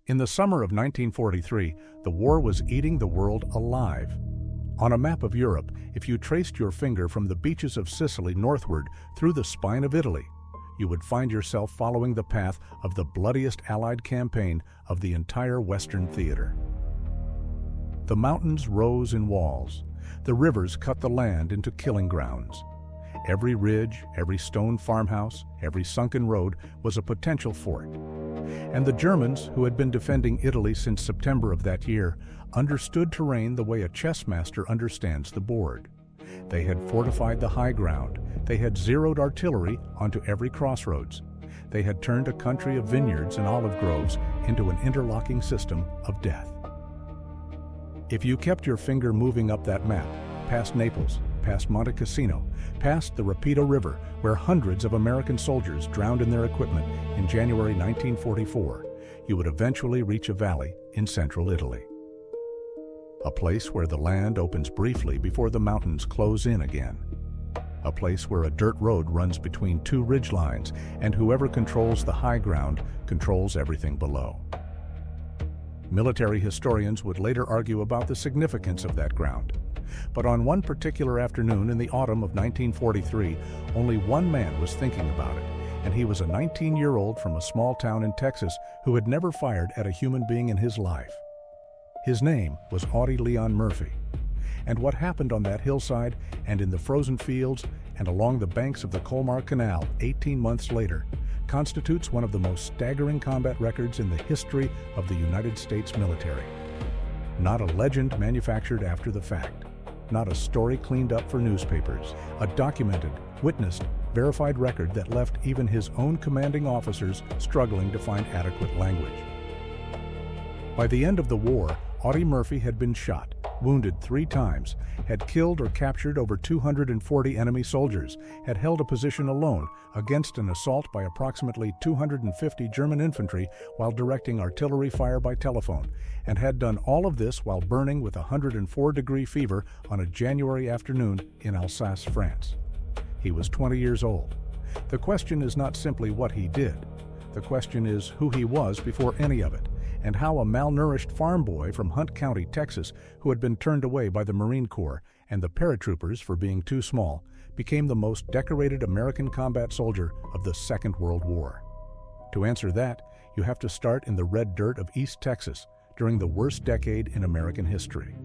In the summer of 1943, the war was eating the world alive. On a map of Europe, if you traced your finger from the beaches of Sicily northward through the spine of Italy, you would find yourself following the path of the bloodiest Allied campaign of the entire Western theater. The mountains rose in walls. The rivers cut the land into killing grounds. Every ridge, every stone farmhouse, every sunken road was a potential fort. And the Germans, who had been defending Italy since September of that year, understood terrain the way a chess master understands the board. They had fortified the high ground. They had zeroed artillery onto every crossroads. They had turned a country of vineyards and olive groves into an interlocking system of death. If you kept your finger moving up that map, past Naples, past Monte Cassino, past the Rapido River, where hundreds of American soldiers drowned in their equipment in January 1944, you would eventually reach a valley in central Italy. A place where the land opens briefly before the mountains close in again. A place where a dirt road runs between two ridge lines, and whoever controls the high ground controls everything below. Military historians would later argue about the significance of that ground. But on one particular afternoon in the autumn of 1943, only one man was thinking about it, and he was a 19-year-old from a small town in Texas who had never fired at a human being in his life. His name was Audie Leon Murphy. And what happened on that hillside and in the frozen fields and along the banks of the Colmar Canal 18 months later constitutes one of the most staggering combat records in the history of the United States military. Not a legend manufactured after the fact. Not a story cleaned up for newspapers. A documented, witnessed, verified record that left even his own commanding officers struggling to find adequate language. By the end of the war, Audie Murphy had been shot, wounded 3 times, had killed or captured over 240 enemy soldiers, had held a position alone against an assault by approximately 250 German infantry while directing artillery fire by telephone, and had done all of this while burning with a 104-degree fever on a January afternoon in Alsace, France. He was 20 years old. The question is not simply what he did. The question is who he was before any of it, and how a malnourished farm boy from Hunt County, Texas, who had been turned away by the Marine Corps and the paratroopers for being too small, became the most decorated American combat soldier of the Second World War. To answer that, you have to start in the red dirt of East Texas during the worst decade in American history.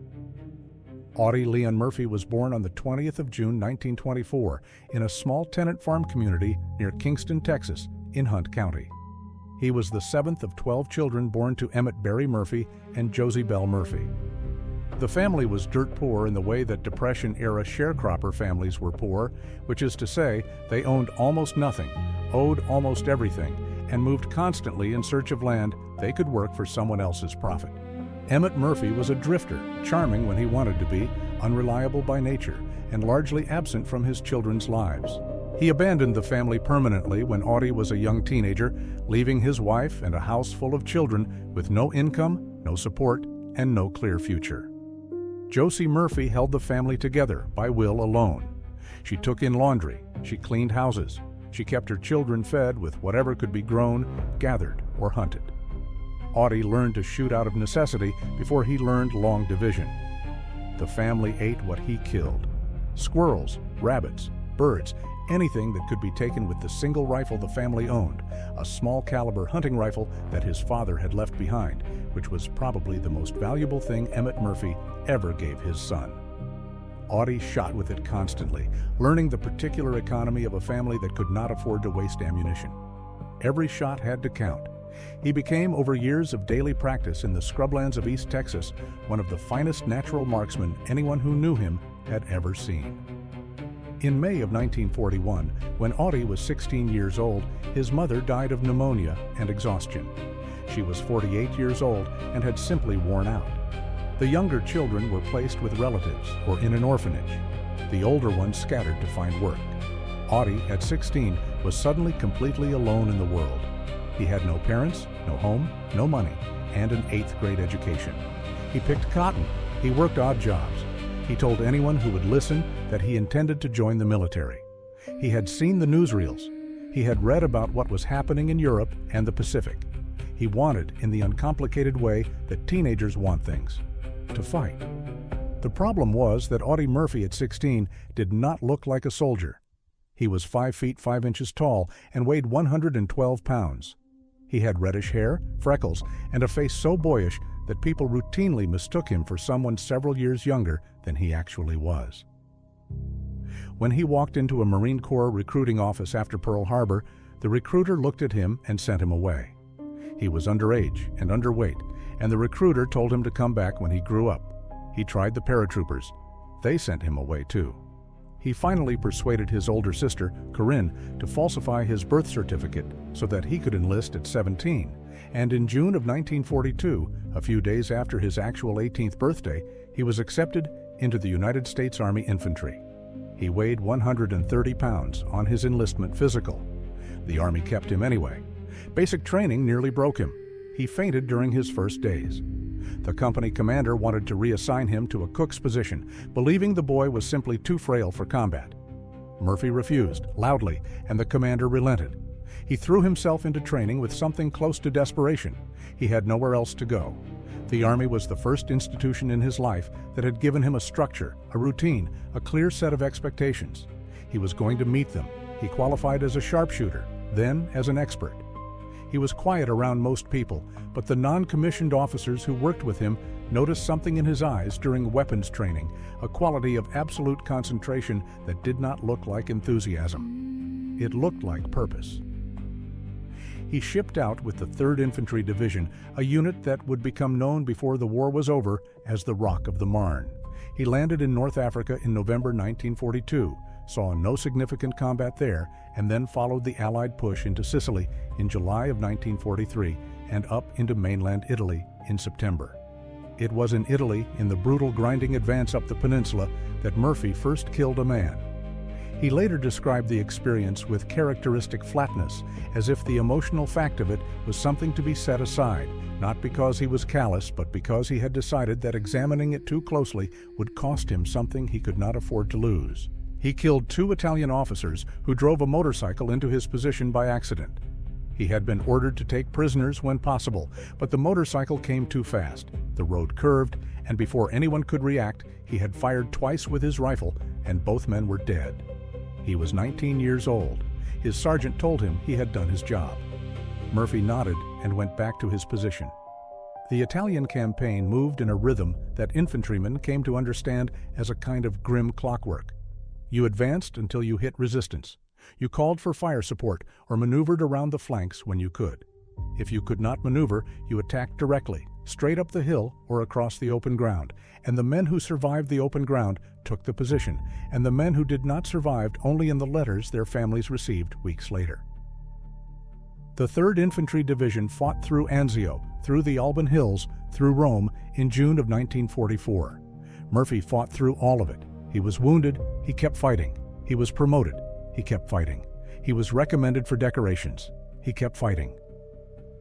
Audie Leon Murphy was born on the 20th of June, 1924, in a small tenant farm community near Kingston, Texas, in Hunt County. He was the 7th of 12 children born to Emmett Barry Murphy and Josie Bell Murphy. The family was dirt poor in the way that Depression-era sharecropper families were poor, which is to say, they owned almost nothing, owed almost everything, and moved constantly in search of land they could work for someone else's profit. Emmett Murphy was a drifter, charming when he wanted to be, unreliable by nature, and largely absent from his children's lives. He abandoned the family permanently when Audie was a young teenager, leaving his wife and a house full of children with no income, no support, and no clear future. Josie Murphy held the family together by will alone. She took in laundry, she cleaned houses, she kept her children fed with whatever could be grown, gathered, or hunted. Audie learned to shoot out of necessity before he learned long division. The family ate what he killed: squirrels, rabbits, birds, anything that could be taken with the single rifle the family owned, a small caliber hunting rifle that his father had left behind, which was probably the most valuable thing Emmett Murphy ever gave his son. Audie shot with it constantly, learning the particular economy of a family that could not afford to waste ammunition. Every shot had to count. He became, over years of daily practice in the scrublands of East Texas, one of the finest natural marksmen anyone who knew him had ever seen. In May of 1941, when Audie was 16 years old, his mother died of pneumonia and exhaustion. She was 48 years old and had simply worn out. The younger children were placed with relatives or in an orphanage. The older ones scattered to find work. Audie, at 16, was suddenly completely alone in the world. He had no parents, no home, no money, and an 8th grade education. He picked cotton. He worked odd jobs. He told anyone who would listen that he intended to join the military. He had seen the newsreels. He had read about what was happening in Europe and the Pacific. He wanted, in the uncomplicated way that teenagers want things, to fight. The problem was that Audie Murphy at 16 did not look like a soldier. He was 5 feet 5 inches tall and weighed 112 pounds. He had reddish hair, freckles, and a face so boyish that people routinely mistook him for someone several years younger than he actually was. When he walked into a Marine Corps recruiting office after Pearl Harbor, the recruiter looked at him and sent him away. He was underage and underweight, and the recruiter told him to come back when he grew up. He tried the paratroopers. They sent him away too. He finally persuaded his older sister, Corinne, to falsify his birth certificate so that he could enlist at 17, and in June of 1942, a few days after his actual 18th birthday, he was accepted into the United States Army Infantry. He weighed 130 pounds on his enlistment physical. The Army kept him anyway. Basic training nearly broke him. He fainted during his first days. The company commander wanted to reassign him to a cook's position, believing the boy was simply too frail for combat. Murphy refused, loudly, and the commander relented. He threw himself into training with something close to desperation. He had nowhere else to go. The Army was the first institution in his life that had given him a structure, a routine, a clear set of expectations. He was going to meet them. He qualified as a sharpshooter, then as an expert. He was quiet around most people, but the non-commissioned officers who worked with him noticed something in his eyes during weapons training, a quality of absolute concentration that did not look like enthusiasm. It looked like purpose. He shipped out with the 3rd Infantry Division, a unit that would become known before the war was over as the Rock of the Marne. He landed in North Africa in November 1942, saw no significant combat there, and then followed the Allied push into Sicily in July of 1943 and up into mainland Italy in September. It was in Italy, in the brutal grinding advance up the peninsula, that Murphy first killed a man. He later described the experience with characteristic flatness, as if the emotional fact of it was something to be set aside, not because he was callous, but because he had decided that examining it too closely would cost him something he could not afford to lose. He killed 2 Italian officers who drove a motorcycle into his position by accident. He had been ordered to take prisoners when possible, but the motorcycle came too fast. The road curved, and before anyone could react, he had fired twice with his rifle, and both men were dead. He was 19 years old. His sergeant told him he had done his job. Murphy nodded and went back to his position. The Italian campaign moved in a rhythm that infantrymen came to understand as a kind of grim clockwork. You advanced until you hit resistance. You called for fire support or maneuvered around the flanks when you could. If you could not maneuver, you attacked directly, straight up the hill or across the open ground, and the men who survived the open ground took the position, and the men who did not survived only in the letters their families received weeks later. The 3rd Infantry Division fought through Anzio, through the Alban Hills, through Rome in June of 1944. Murphy fought through all of it. He was wounded, he kept fighting. He was promoted, he kept fighting. He was recommended for decorations, he kept fighting.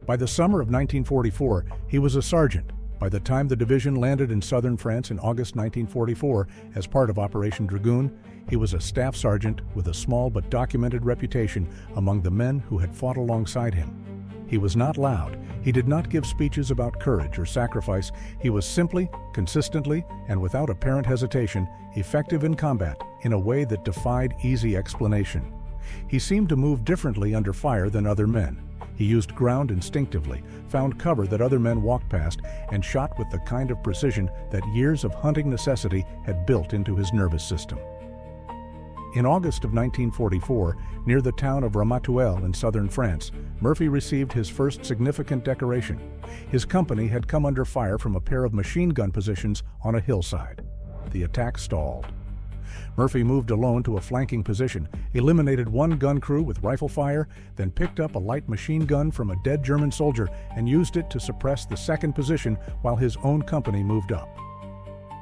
By the summer of 1944, he was a sergeant. By the time the division landed in southern France in August 1944 as part of Operation Dragoon, he was a staff sergeant with a small but documented reputation among the men who had fought alongside him. He was not loud. He did not give speeches about courage or sacrifice. He was simply, consistently, and without apparent hesitation, effective in combat in a way that defied easy explanation. He seemed to move differently under fire than other men. He used ground instinctively, found cover that other men walked past, and shot with the kind of precision that years of hunting necessity had built into his nervous system. In August of 1944, near the town of Ramatuelle in southern France, Murphy received his first significant decoration. His company had come under fire from a pair of machine gun positions on a hillside. The attack stalled. Murphy moved alone to a flanking position, eliminated one gun crew with rifle fire, then picked up a light machine gun from a dead German soldier and used it to suppress the second position while his own company moved up.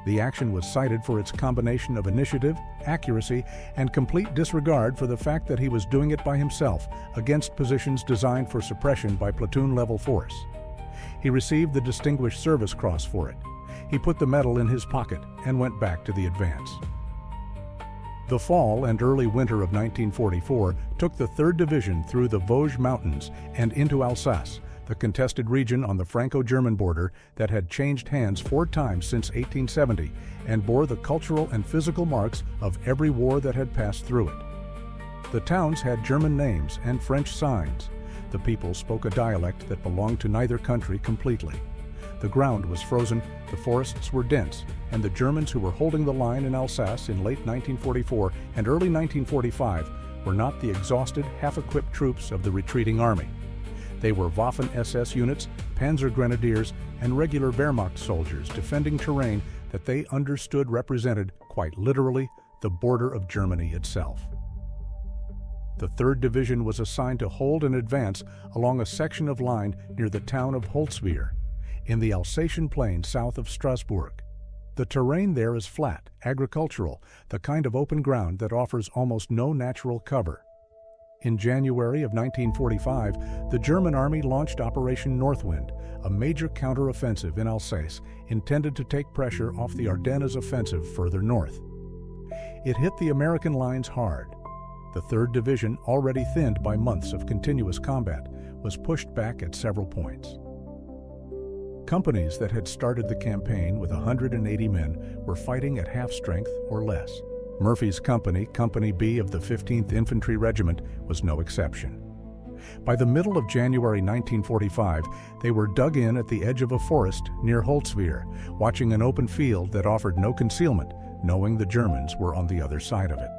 The action was cited for its combination of initiative, accuracy, and complete disregard for the fact that he was doing it by himself against positions designed for suppression by platoon-level force. He received the Distinguished Service Cross for it. He put the medal in his pocket and went back to the advance. The fall and early winter of 1944 took the 3rd Division through the Vosges Mountains and into Alsace, the contested region on the Franco-German border that had changed hands 4 times since 1870 and bore the cultural and physical marks of every war that had passed through it. The towns had German names and French signs. The people spoke a dialect that belonged to neither country completely. The ground was frozen, the forests were dense, and the Germans who were holding the line in Alsace in late 1944 and early 1945 were not the exhausted, half-equipped troops of the retreating army. They were Waffen-SS units, Panzer Grenadiers, and regular Wehrmacht soldiers defending terrain that they understood represented, quite literally, the border of Germany itself. The 3rd Division was assigned to hold and advance along a section of line near the town of Holzwihr, in the Alsatian plain south of Strasbourg. The terrain there is flat, agricultural, the kind of open ground that offers almost no natural cover. In January of 1945, the German army launched Operation Northwind, a major counter-offensive in Alsace intended to take pressure off the Ardennes offensive further north. It hit the American lines hard. The 3rd Division, already thinned by months of continuous combat, was pushed back at several points. Companies that had started the campaign with 180 men were fighting at half strength or less. Murphy's company, Company B of the 15th Infantry Regiment, was no exception. By the middle of January 1945, they were dug in at the edge of a forest near Holzwihr, watching an open field that offered no concealment, knowing the Germans were on the other side of it.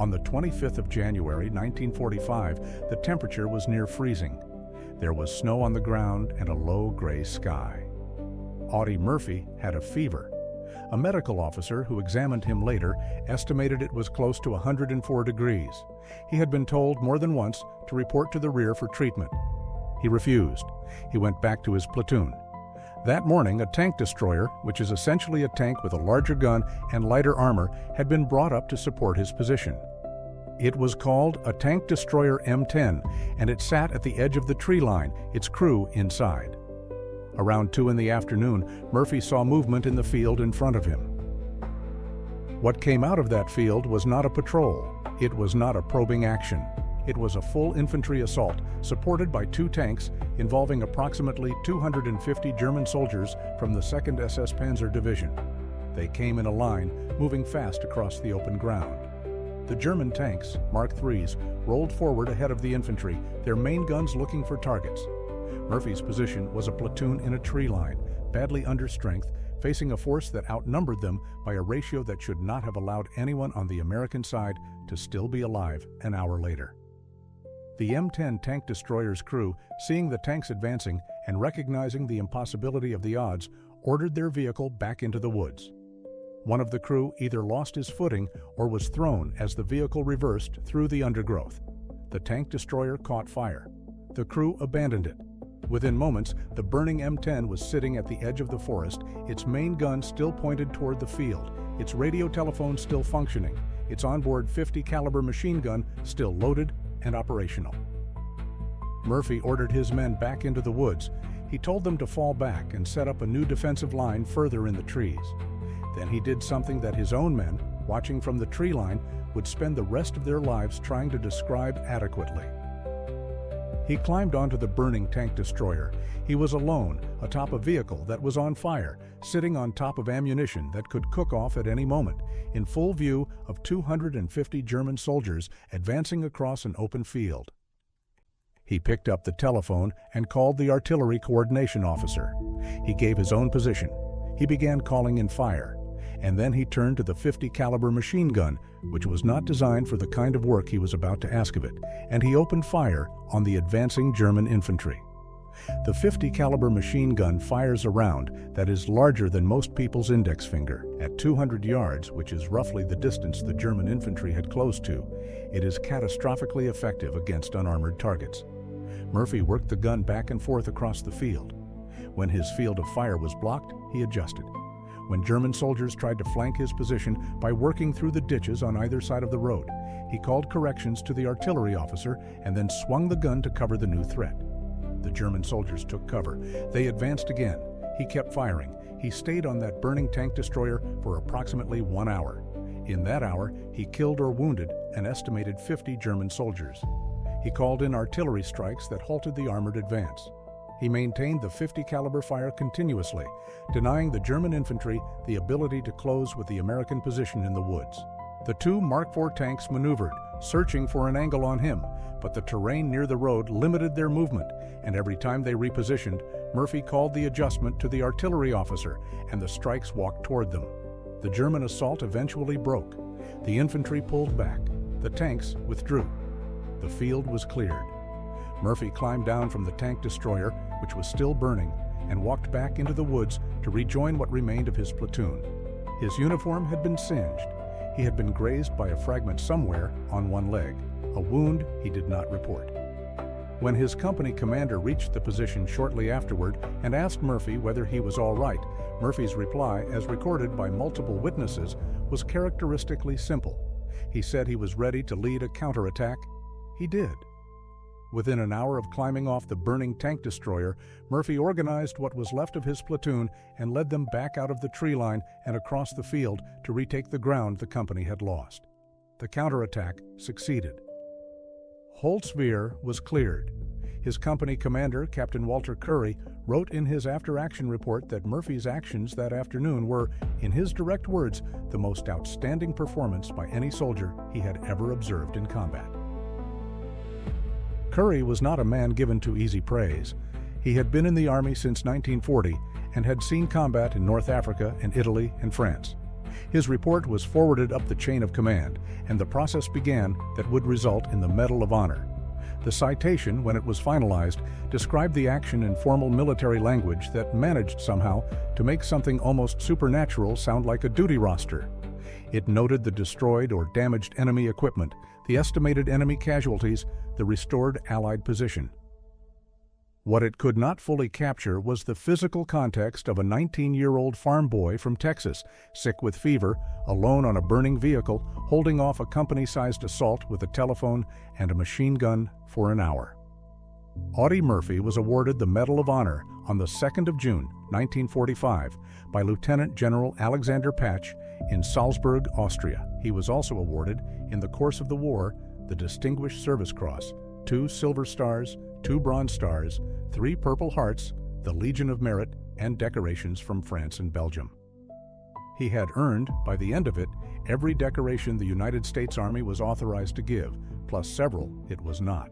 On the 25th of January 1945, the temperature was near freezing. There was snow on the ground and a low gray sky. Audie Murphy had a fever. A medical officer who examined him later estimated it was close to 104 degrees. He had been told more than once to report to the rear for treatment. He refused. He went back to his platoon. That morning, a tank destroyer, which is essentially a tank with a larger gun and lighter armor, had been brought up to support his position. It was called a Tank Destroyer M10, and it sat at the edge of the tree line, its crew inside. Around 2 in the afternoon, Murphy saw movement in the field in front of him. What came out of that field was not a patrol. It was not a probing action. It was a full infantry assault, supported by 2 tanks, involving approximately 250 German soldiers from the 2nd SS Panzer Division. They came in a line, moving fast across the open ground. The German tanks, Mark IIIs, rolled forward ahead of the infantry, their main guns looking for targets. Murphy's position was a platoon in a tree line, badly under strength, facing a force that outnumbered them by a ratio that should not have allowed anyone on the American side to still be alive an hour later. The M10 tank destroyer's crew, seeing the tanks advancing and recognizing the impossibility of the odds, ordered their vehicle back into the woods. One of the crew either lost his footing or was thrown as the vehicle reversed through the undergrowth. The tank destroyer caught fire. The crew abandoned it. Within moments, the burning M10 was sitting at the edge of the forest, its main gun still pointed toward the field, its radio telephone still functioning, its onboard .50 caliber machine gun still loaded and operational. Murphy ordered his men back into the woods. He told them to fall back and set up a new defensive line further in the trees. Then he did something that his own men, watching from the tree line, would spend the rest of their lives trying to describe adequately. He climbed onto the burning tank destroyer. He was alone, atop a vehicle that was on fire, sitting on top of ammunition that could cook off at any moment, in full view of 250 German soldiers advancing across an open field. He picked up the telephone and called the artillery coordination officer. He gave his own position. He began calling in fire. And then he turned to the .50 caliber machine gun, which was not designed for the kind of work he was about to ask of it, and he opened fire on the advancing German infantry. The .50 caliber machine gun fires a round that is larger than most people's index finger. At 200 yards, which is roughly the distance the German infantry had closed to, it is catastrophically effective against unarmored targets. Murphy worked the gun back and forth across the field. When his field of fire was blocked, he adjusted. When German soldiers tried to flank his position by working through the ditches on either side of the road, he called corrections to the artillery officer and then swung the gun to cover the new threat. The German soldiers took cover. They advanced again. He kept firing. He stayed on that burning tank destroyer for approximately 1 hour. In that hour, he killed or wounded an estimated 50 German soldiers. He called in artillery strikes that halted the armored advance. He maintained the .50 caliber fire continuously, denying the German infantry the ability to close with the American position in the woods. The two Mark IV tanks maneuvered, searching for an angle on him, but the terrain near the road limited their movement, and every time they repositioned, Murphy called the adjustment to the artillery officer, and the strikes walked toward them. The German assault eventually broke. The infantry pulled back. The tanks withdrew. The field was cleared. Murphy climbed down from the tank destroyer, which was still burning, and walked back into the woods to rejoin what remained of his platoon. His uniform had been singed. He had been grazed by a fragment somewhere on one leg, a wound he did not report. When his company commander reached the position shortly afterward and asked Murphy whether he was all right, Murphy's reply, as recorded by multiple witnesses, was characteristically simple. He said he was ready to lead a counterattack. He did. Within an hour of climbing off the burning tank destroyer, Murphy organized what was left of his platoon and led them back out of the tree line and across the field to retake the ground the company had lost. The counterattack succeeded. Holtzwihr was cleared. His company commander, Captain Walter Curry, wrote in his after-action report that Murphy's actions that afternoon were, in his direct words, the most outstanding performance by any soldier he had ever observed in combat. Curry was not a man given to easy praise. He had been in the Army since 1940 and had seen combat in North Africa and Italy and France. His report was forwarded up the chain of command, and the process began that would result in the Medal of Honor. The citation, when it was finalized, described the action in formal military language that managed somehow to make something almost supernatural sound like a duty roster. It noted the destroyed or damaged enemy equipment, the estimated enemy casualties, the restored Allied position. What it could not fully capture was the physical context of a 19-year-old farm boy from Texas, sick with fever, alone on a burning vehicle, holding off a company-sized assault with a telephone and a machine gun for an hour. Audie Murphy was awarded the Medal of Honor on the 2nd of June, 1945, by Lieutenant General Alexander Patch in Salzburg, Austria. He was also awarded, in the course of the war, the Distinguished Service Cross, 2 Silver Stars, 2 Bronze Stars, 3 Purple Hearts, the Legion of Merit, and decorations from France and Belgium. He had earned, by the end of it, every decoration the United States Army was authorized to give, plus several it was not.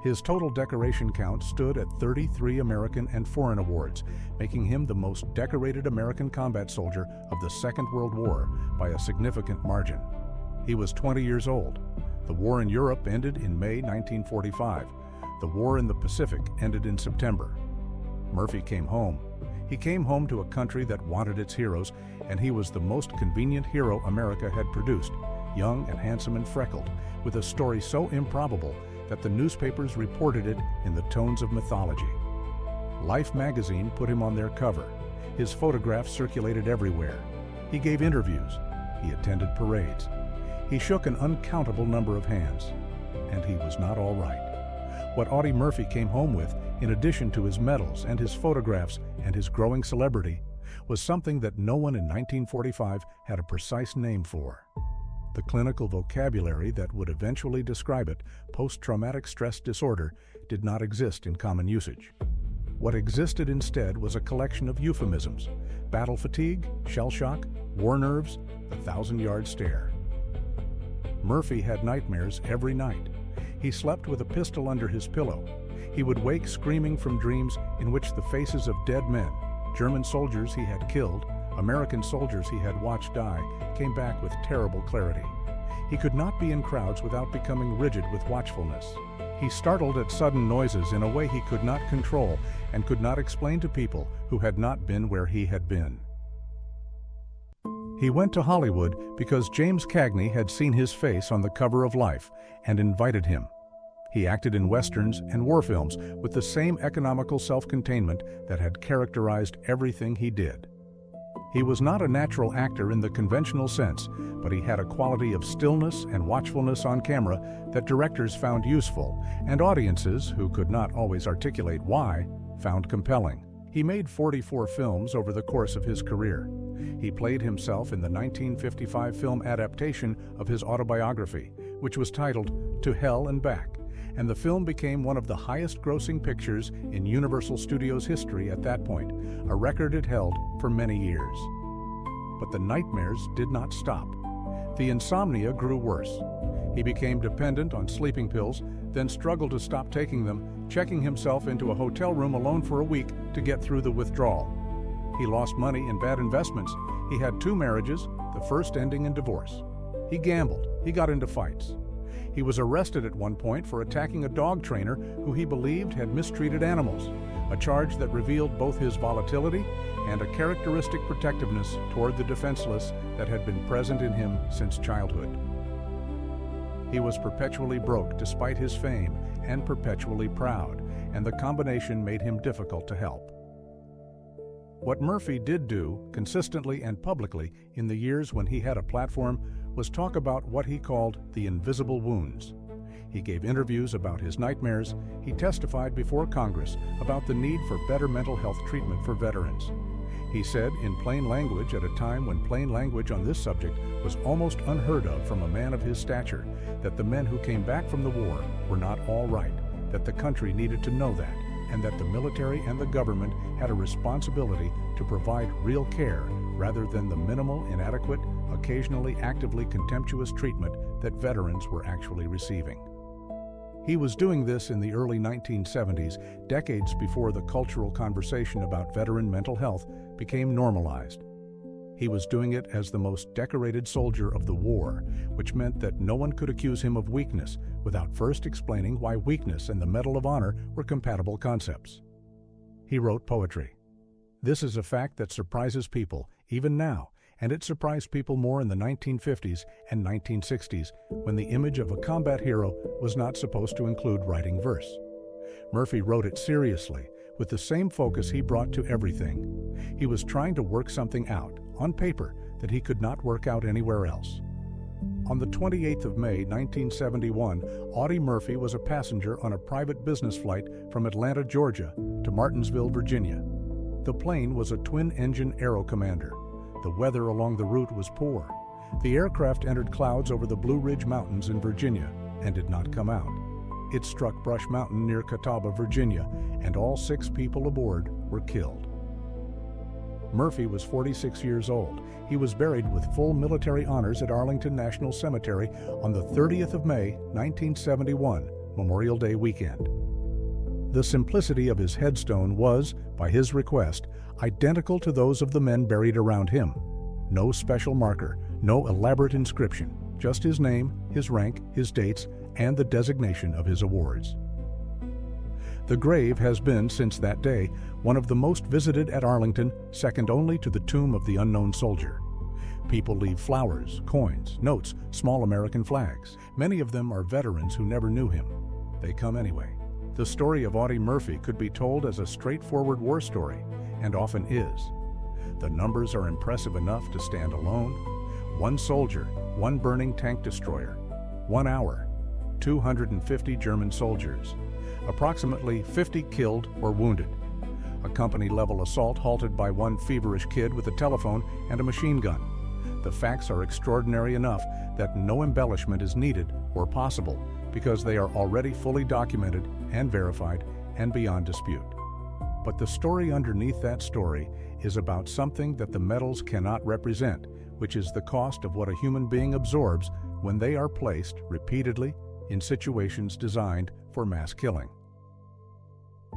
His total decoration count stood at 33 American and foreign awards, making him the most decorated American combat soldier of the Second World War by a significant margin. He was 20 years old. The war in Europe ended in May 1945. The war in the Pacific ended in September. Murphy came home. He came home to a country that wanted its heroes, and he was the most convenient hero America had produced, young and handsome and freckled, with a story so improbable that the newspapers reported it in the tones of mythology. Life magazine put him on their cover. His photographs circulated everywhere. He gave interviews. He attended parades. He shook an uncountable number of hands. And he was not all right. What Audie Murphy came home with, in addition to his medals and his photographs and his growing celebrity, was something that no one in 1945 had a precise name for. The clinical vocabulary that would eventually describe it, post-traumatic stress disorder, did not exist in common usage. What existed instead was a collection of euphemisms: battle fatigue, shell shock, war nerves, the 1,000-yard stare. Murphy had nightmares every night. He slept with a pistol under his pillow. He would wake screaming from dreams in which the faces of dead men, German soldiers he had killed, American soldiers he had watched die, came back with terrible clarity. He could not be in crowds without becoming rigid with watchfulness. He startled at sudden noises in a way he could not control and could not explain to people who had not been where he had been. He went to Hollywood because James Cagney had seen his face on the cover of Life and invited him. He acted in westerns and war films with the same economical self-containment that had characterized everything he did. He was not a natural actor in the conventional sense, but he had a quality of stillness and watchfulness on camera that directors found useful, and audiences, who could not always articulate why, found compelling. He made 44 films over the course of his career. He played himself in the 1955 film adaptation of his autobiography, which was titled To Hell and Back, and the film became one of the highest-grossing pictures in Universal Studios history at that point, a record it held for many years. But the nightmares did not stop. The insomnia grew worse. He became dependent on sleeping pills, then struggled to stop taking them, checking himself into a hotel room alone for a week to get through the withdrawal. He lost money in bad investments. He had 2 marriages, the first ending in divorce. He gambled. He got into fights. He was arrested at one point for attacking a dog trainer who he believed had mistreated animals, a charge that revealed both his volatility and a characteristic protectiveness toward the defenseless that had been present in him since childhood. He was perpetually broke despite his fame and perpetually proud, and the combination made him difficult to help. What Murphy did do, consistently and publicly, in the years when he had a platform, was talk about what he called the invisible wounds. He gave interviews about his nightmares. He testified before Congress about the need for better mental health treatment for veterans. He said in plain language at a time when plain language on this subject was almost unheard of from a man of his stature, that the men who came back from the war were not all right, that the country needed to know that, and that the military and the government had a responsibility to provide real care rather than the minimal, inadequate, occasionally actively contemptuous treatment that veterans were actually receiving. He was doing this in the early 1970s, decades before the cultural conversation about veteran mental health became normalized. He was doing it as the most decorated soldier of the war, which meant that no one could accuse him of weakness without first explaining why weakness and the Medal of Honor were compatible concepts. He wrote poetry. This is a fact that surprises people, even now, and it surprised people more in the 1950s and 1960s, when the image of a combat hero was not supposed to include writing verse. Murphy wrote it seriously, with the same focus he brought to everything. He was trying to work something out, on paper, that he could not work out anywhere else. On the 28th of May, 1971, Audie Murphy was a passenger on a private business flight from Atlanta, Georgia, to Martinsville, Virginia. The plane was a twin-engine Aero Commander. The weather along the route was poor. The aircraft entered clouds over the Blue Ridge Mountains in Virginia and did not come out. It struck Brush Mountain near Catawba, Virginia, and all 6 people aboard were killed. Murphy was 46 years old. He was buried with full military honors at Arlington National Cemetery on the 30th of May, 1971, Memorial Day weekend. The simplicity of his headstone was, by his request, identical to those of the men buried around him. No special marker, no elaborate inscription, just his name, his rank, his dates, and the designation of his awards. The grave has been, since that day, one of the most visited at Arlington, second only to the tomb of the unknown soldier. People leave flowers, coins, notes, small American flags. Many of them are veterans who never knew him. They come anyway. The story of Audie Murphy could be told as a straightforward war story, and often is. The numbers are impressive enough to stand alone. 1 soldier, 1 burning tank destroyer. 1 hour, 250 German soldiers. Approximately 50 killed or wounded. A company-level assault halted by 1 feverish kid with a telephone and a machine gun. The facts are extraordinary enough that no embellishment is needed or possible because they are already fully documented and verified and beyond dispute. But the story underneath that story is about something that the medals cannot represent, which is the cost of what a human being absorbs when they are placed repeatedly in situations designed for mass killing.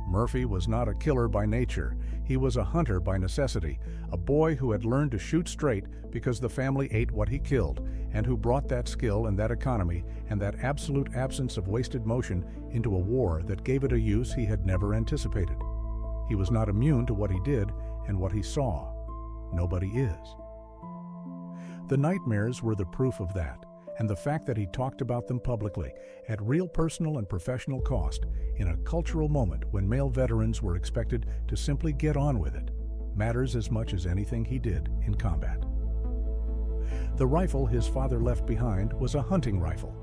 Murphy was not a killer by nature. He was a hunter by necessity, a boy who had learned to shoot straight because the family ate what he killed, and who brought that skill and that economy and that absolute absence of wasted motion into a war that gave it a use he had never anticipated. He was not immune to what he did and what he saw. Nobody is. The nightmares were the proof of that, and the fact that he talked about them publicly at real personal and professional cost in a cultural moment when male veterans were expected to simply get on with it matters as much as anything he did in combat. The rifle his father left behind was a hunting rifle,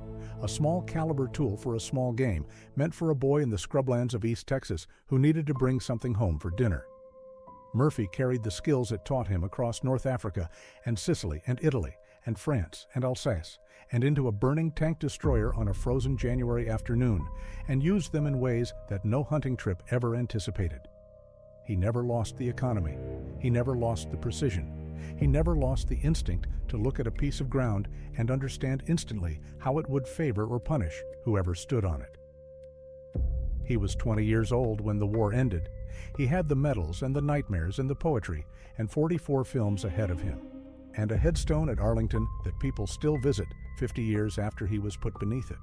a small caliber tool for a small game meant for a boy in the scrublands of East Texas who needed to bring something home for dinner. Murphy carried the skills it taught him across North Africa and Sicily and Italy, and France and Alsace, and into a burning tank destroyer on a frozen January afternoon, and used them in ways that no hunting trip ever anticipated. He never lost the economy. He never lost the precision. He never lost the instinct to look at a piece of ground and understand instantly how it would favor or punish whoever stood on it. He was 20 years old when the war ended. He had the medals and the nightmares and the poetry and 44 films ahead of him, and a headstone at Arlington that people still visit 50 years after he was put beneath it.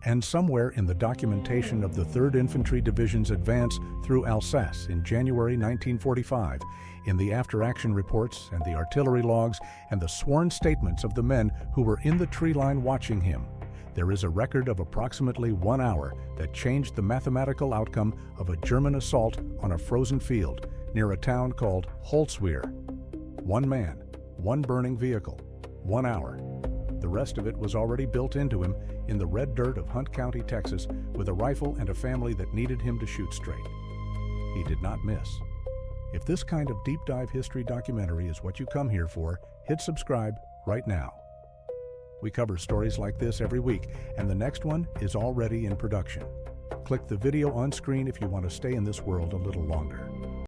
And somewhere in the documentation of the 3rd Infantry Division's advance through Alsace in January 1945, in the after-action reports and the artillery logs and the sworn statements of the men who were in the tree line watching him, there is a record of approximately 1 hour that changed the mathematical outcome of a German assault on a frozen field near a town called Holzwehr. 1 man, 1 burning vehicle, 1 hour. The rest of it was already built into him in the red dirt of Hunt County, Texas, with a rifle and a family that needed him to shoot straight. He did not miss. If this kind of deep dive history documentary is what you come here for, hit subscribe right now. We cover stories like this every week, and the next one is already in production. Click the video on screen if you want to stay in this world a little longer.